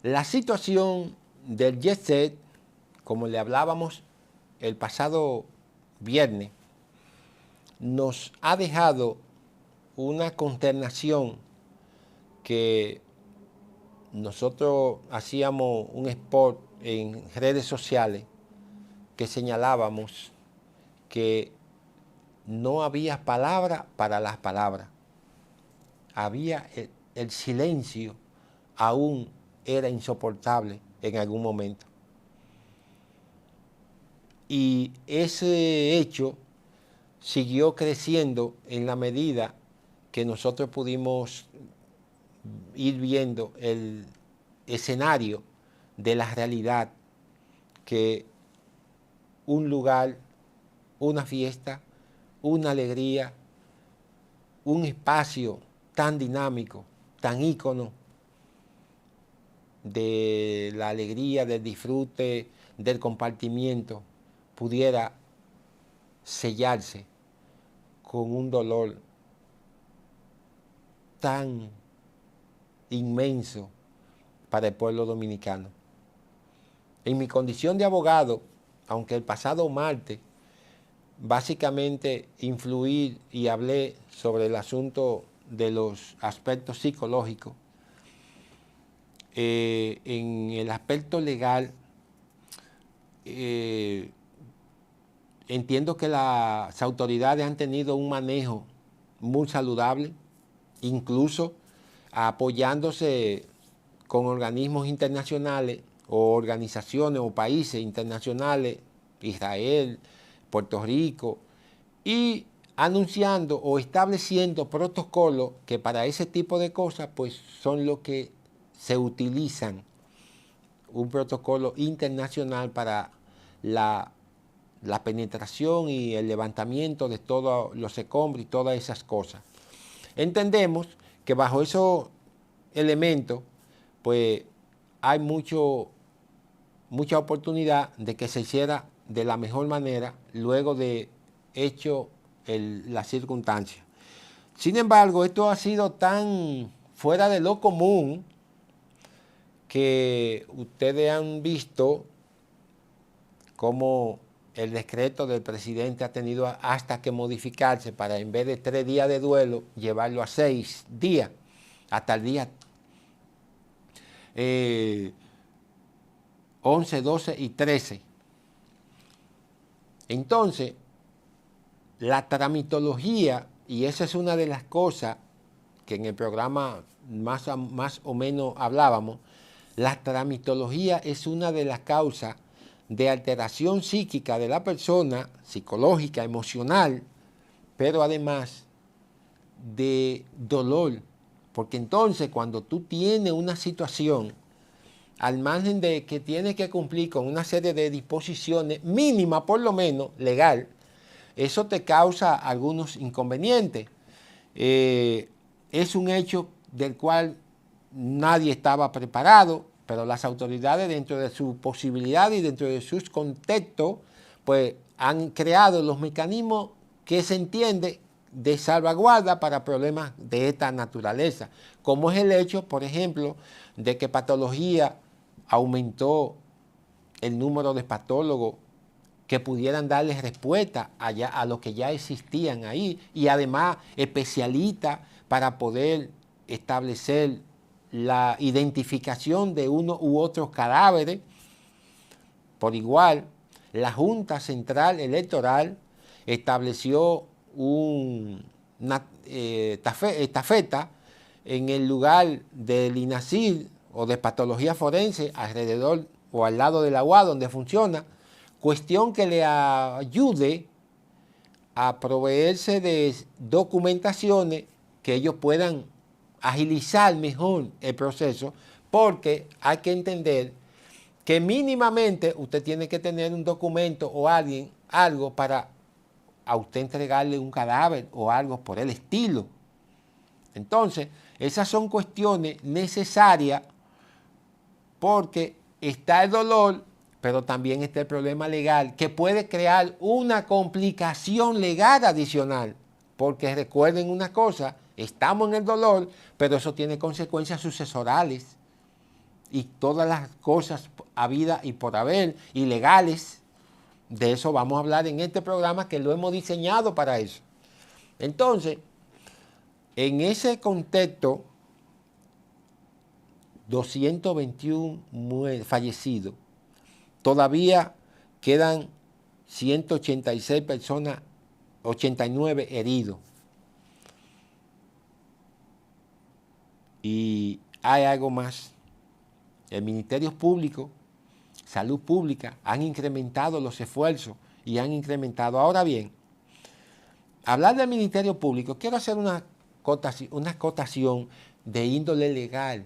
La situación del jet set, como le hablábamos el pasado viernes, nos ha dejado una consternación que nosotros hacíamos un spot en redes sociales que señalábamos que no había palabra para las palabras. Había el silencio, aún era insoportable en algún momento. Y ese hecho siguió creciendo en la medida que nosotros pudimos ir viendo el escenario de la realidad que un lugar, una fiesta, una alegría, un espacio tan dinámico, tan ícono de la alegría, del disfrute, del compartimiento, pudiera sellarse con un dolor tan inmenso para el pueblo dominicano. En mi condición de abogado, aunque el pasado martes básicamente influí y hablé sobre el asunto de los aspectos psicológicos, en el aspecto legal, entiendo que las autoridades han tenido un manejo muy saludable, incluso apoyándose con organismos internacionales o organizaciones o países internacionales, Israel, Puerto Rico, y anunciando o estableciendo protocolos que para ese tipo de cosas pues son lo que se utilizan, un protocolo internacional para la penetración y el levantamiento de todos los escombros y todas esas cosas. Entendemos que bajo esos elementos pues hay mucha oportunidad de que se hiciera de la mejor manera luego de hecho la circunstancia. Sin embargo, esto ha sido tan fuera de lo común que ustedes han visto cómo el decreto del presidente ha tenido hasta que modificarse para, en vez de 3 días de duelo, llevarlo a 6 días, hasta el día 11, 12 y 13. Entonces, la tramitología, y esa es una de las cosas que en el programa más o menos hablábamos, la tramitología es una de las causas de alteración psíquica de la persona, psicológica, emocional, pero además de dolor. Porque entonces cuando tú tienes una situación, al margen de que tienes que cumplir con una serie de disposiciones mínimas, por lo menos, legal, eso te causa algunos inconvenientes. Es un hecho del cual nadie estaba preparado, pero las autoridades, dentro de su posibilidad y dentro de sus contextos, pues han creado los mecanismos que se entiende de salvaguarda para problemas de esta naturaleza, como es el hecho, por ejemplo, de que patología aumentó el número de patólogos que pudieran darles respuesta a lo que ya existían ahí, y además especialistas para poder establecer la identificación de uno u otros cadáveres. Por igual, la Junta Central Electoral estableció una estafeta en el lugar del INACID o de patología forense alrededor o al lado del agua donde funciona, cuestión que le ayude a proveerse de documentaciones que ellos puedan agilizar mejor el proceso, porque hay que entender que mínimamente usted tiene que tener un documento o algo para a usted entregarle un cadáver o algo por el estilo. Entonces, esas son cuestiones necesarias porque está el dolor, pero también está el problema legal que puede crear una complicación legal adicional. Porque recuerden una cosa, estamos en el dolor, pero eso tiene consecuencias sucesorales. y todas las cosas habidas y por haber, ilegales. De eso vamos a hablar en este programa, que lo hemos diseñado para eso. Entonces, en ese contexto, 221 fallecidos, todavía quedan 186 personas, 89 heridos. Y hay algo más. El Ministerio Público, Salud Pública, han incrementado los esfuerzos y han incrementado. Ahora bien, hablar del Ministerio Público, quiero hacer una acotación de índole legal,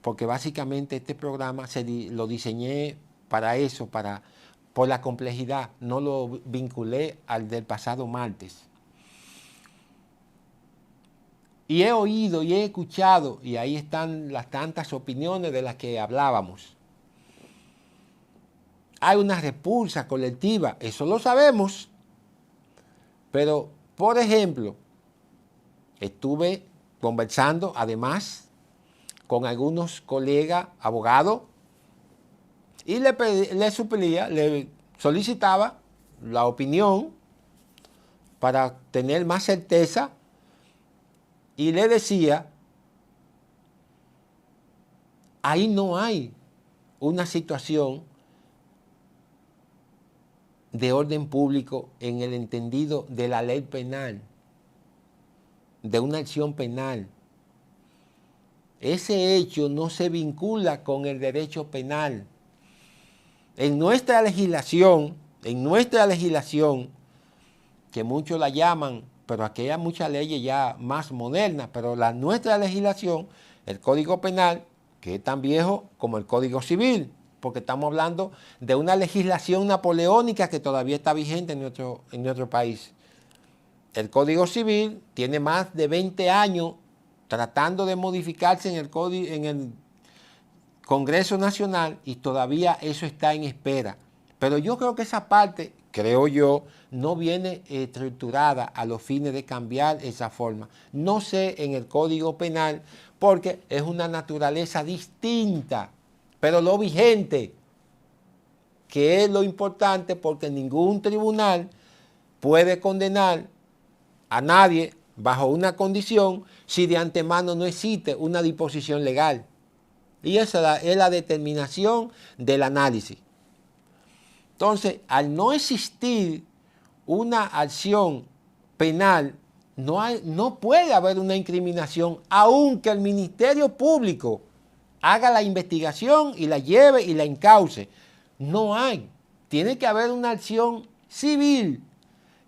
porque básicamente este programa lo diseñé para eso, por la complejidad, no lo vinculé al del pasado martes. Y he oído y he escuchado, y ahí están las tantas opiniones de las que hablábamos. Hay una repulsa colectiva, eso lo sabemos, pero, por ejemplo, estuve conversando, además, con algunos colegas abogados, y le solicitaba la opinión para tener más certeza, y le decía, ahí no hay una situación de orden público en el entendido de la ley penal, de una acción penal. Ese hecho no se vincula con el derecho penal. En nuestra legislación, que muchos la llaman, pero aquí hay muchas leyes ya más modernas, pero nuestra legislación, el Código Penal, que es tan viejo como el Código Civil, porque estamos hablando de una legislación napoleónica que todavía está vigente en nuestro país. El Código Civil tiene más de 20 años tratando de modificarse en el Congreso Nacional y todavía eso está en espera. Pero yo creo que esa parte, no viene estructurada a los fines de cambiar esa forma. No sé en el Código Penal porque es una naturaleza distinta, pero lo vigente, que es lo importante, porque ningún tribunal puede condenar a nadie bajo una condición si de antemano no existe una disposición legal. Y esa es la determinación del análisis. Entonces, al no existir una acción penal, no puede haber una incriminación, aunque el Ministerio Público haga la investigación y la lleve y la encauce. No hay. Tiene que haber una acción civil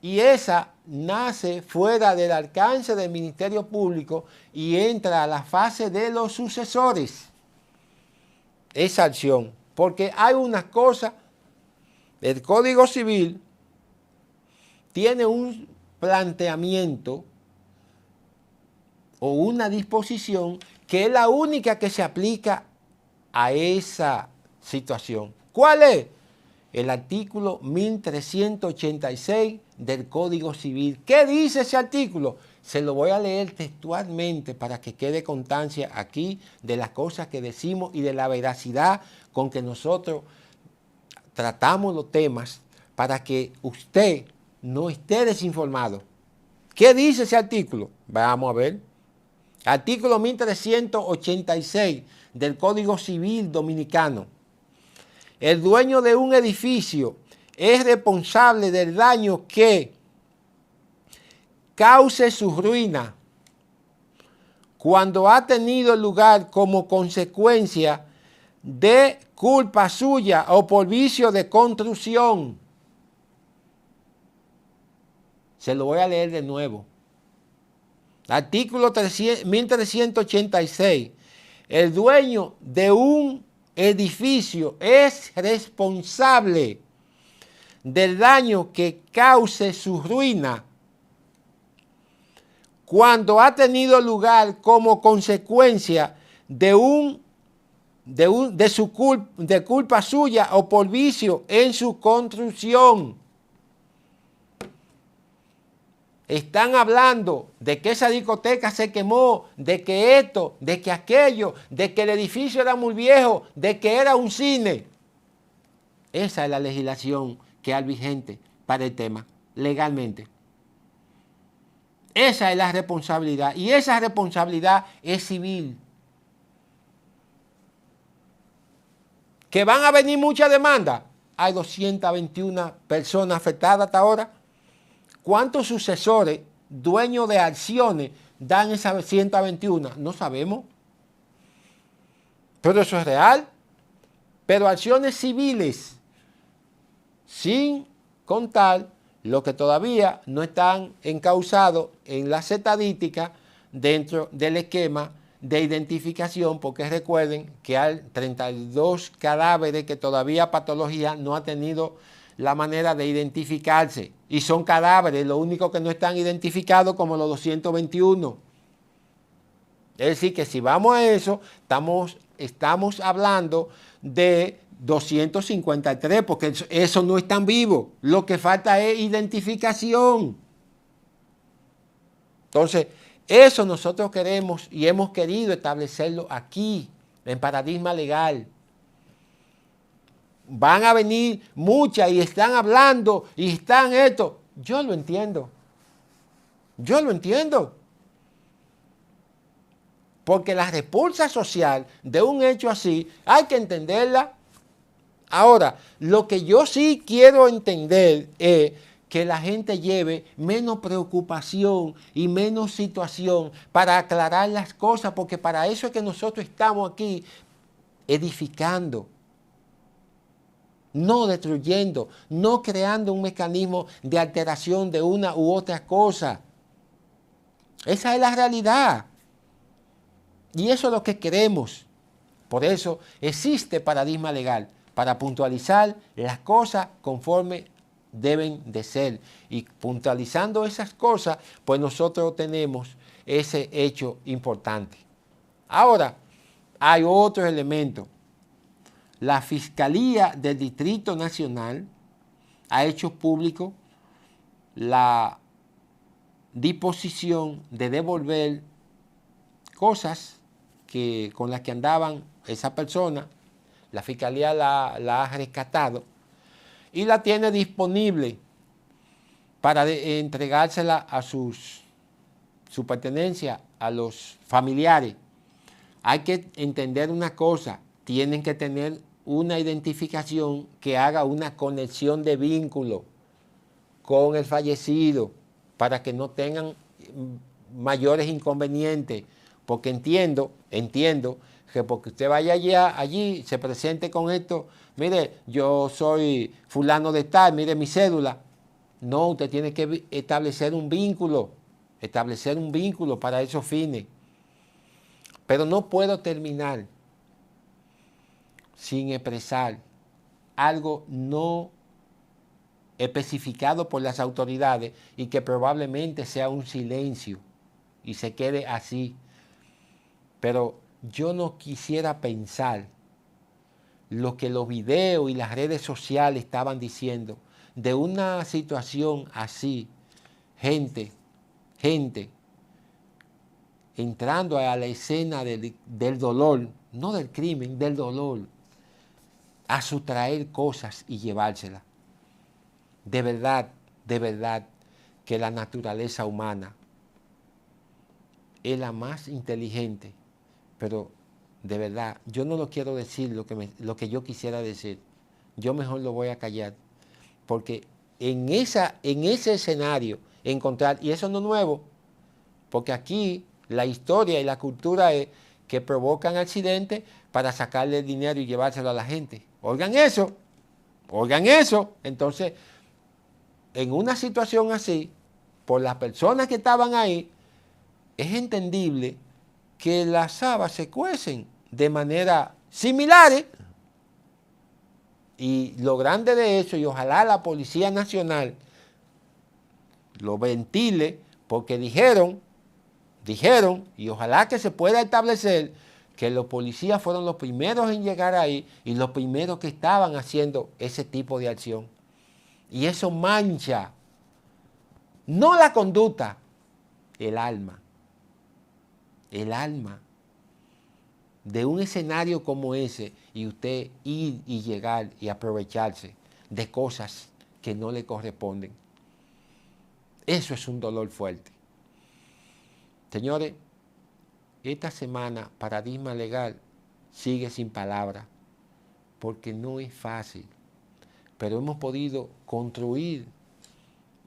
y esa nace fuera del alcance del Ministerio Público y entra a la fase de los sucesores. Esa acción, porque hay unas cosas, el Código Civil tiene un planteamiento o una disposición que es la única que se aplica a esa situación. ¿Cuál es? El artículo 1386 del Código Civil. ¿Qué dice ese artículo? Se lo voy a leer textualmente para que quede constancia aquí de las cosas que decimos y de la veracidad con que nosotros tratamos los temas para que usted no esté desinformado. ¿Qué dice ese artículo? Vamos a ver. Artículo 1386 del Código Civil Dominicano. El dueño de un edificio es responsable del daño que cause su ruina cuando ha tenido lugar como consecuencia de culpa suya o por vicio de construcción. Se lo voy a leer de nuevo. Artículo 1386. El dueño de un edificio es responsable del daño que cause su ruina cuando ha tenido lugar como consecuencia de culpa suya o por vicio en su construcción. están hablando de que esa discoteca se quemó, de que esto, de que aquello, de que el edificio era muy viejo, de que era un cine. Esa es la legislación que hay vigente para el tema, legalmente. Esa es la responsabilidad y esa responsabilidad es civil. ¿Que van a venir muchas demandas? Hay 221 personas afectadas hasta ahora. ¿Cuántos sucesores, dueños de acciones, dan esas 121? No sabemos. Pero eso es real. Pero acciones civiles, sin contar los que todavía no están encausados en las estadísticas dentro del esquema de identificación, porque recuerden que hay 32 cadáveres que todavía patología no ha tenido la manera de identificarse. Y son cadáveres, lo único que no están identificados como los 221. Es decir, que si vamos a eso, estamos hablando de 253, porque eso no están vivos. Lo que falta es identificación. Entonces, eso nosotros queremos y hemos querido establecerlo aquí, en paradigma legal. Van a venir muchas y están hablando y están esto. Yo lo entiendo. Yo lo entiendo. Porque la repulsa social de un hecho así hay que entenderla. Ahora, lo que yo sí quiero entender es que la gente lleve menos preocupación y menos situación para aclarar las cosas, porque para eso es que nosotros estamos aquí edificando, no destruyendo, no creando un mecanismo de alteración de una u otra cosa. Esa es la realidad. Y eso es lo que queremos. Por eso existe paradigma legal, para puntualizar las cosas conforme deben de ser. Y puntualizando esas cosas, pues nosotros tenemos ese hecho importante. Ahora, hay otro elemento. La Fiscalía del Distrito Nacional ha hecho público la disposición de devolver cosas con las que andaban esa persona. La Fiscalía la ha rescatado y la tiene disponible para entregársela a su pertenencia a los familiares. Hay que entender una cosa, tienen que tener una identificación que haga una conexión de vínculo con el fallecido para que no tengan mayores inconvenientes, porque entiendo que porque usted vaya allí, se presente con esto, mire, yo soy fulano de tal, mire mi cédula. No, usted tiene que establecer un vínculo para esos fines. Pero no puedo terminar sin expresar algo no especificado por las autoridades y que probablemente sea un silencio y se quede así. Pero yo no quisiera pensar lo que los videos y las redes sociales estaban diciendo de una situación así, gente entrando a la escena del dolor, no del crimen, del dolor, a sustraer cosas y llevárselas. De verdad que la naturaleza humana es la más inteligente, pero de verdad, yo no lo quiero decir lo que yo quisiera decir. Yo mejor lo voy a callar, porque en ese escenario encontrar, y eso no es nuevo, porque aquí la historia y la cultura es que provocan accidentes para sacarle el dinero y llevárselo a la gente. Oigan eso. Entonces, en una situación así, por las personas que estaban ahí, es entendible que las habas se cuecen de manera similares. Y lo grande de eso, y ojalá la Policía Nacional lo ventile, porque dijeron, y ojalá que se pueda establecer que los policías fueron los primeros en llegar ahí y los primeros que estaban haciendo ese tipo de acción. Y eso mancha No la conducta, el alma. El alma de un escenario como ese y usted ir y llegar y aprovecharse de cosas que no le corresponden. Eso es un dolor fuerte. Señores, esta semana Paradigma Legal sigue sin palabras porque no es fácil, pero hemos podido construir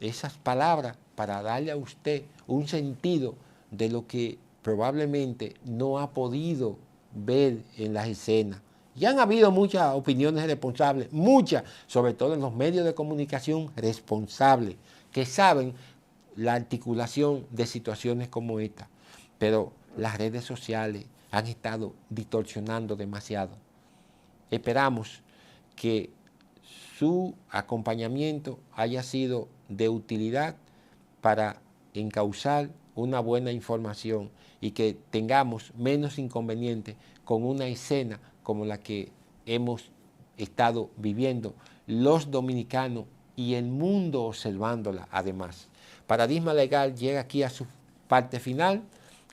esas palabras para darle a usted un sentido de lo que probablemente no ha podido ver en las escenas. Ya han habido muchas opiniones responsables, muchas, sobre todo en los medios de comunicación responsables, que saben la articulación de situaciones como esta, pero las redes sociales han estado distorsionando demasiado. Esperamos que su acompañamiento haya sido de utilidad para encauzar una buena información y que tengamos menos inconvenientes con una escena como la que hemos estado viviendo los dominicanos y el mundo observándola además. Paradigma Legal llega aquí a su parte final.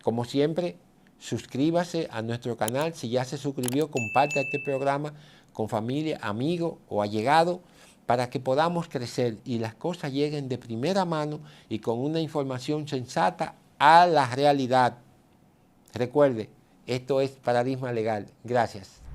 Como siempre, suscríbase a nuestro canal. Si ya se suscribió, comparte este programa con familia, amigos o allegados para que podamos crecer y las cosas lleguen de primera mano y con una información sensata a la realidad. Recuerde, esto es Paradigma Legal. Gracias.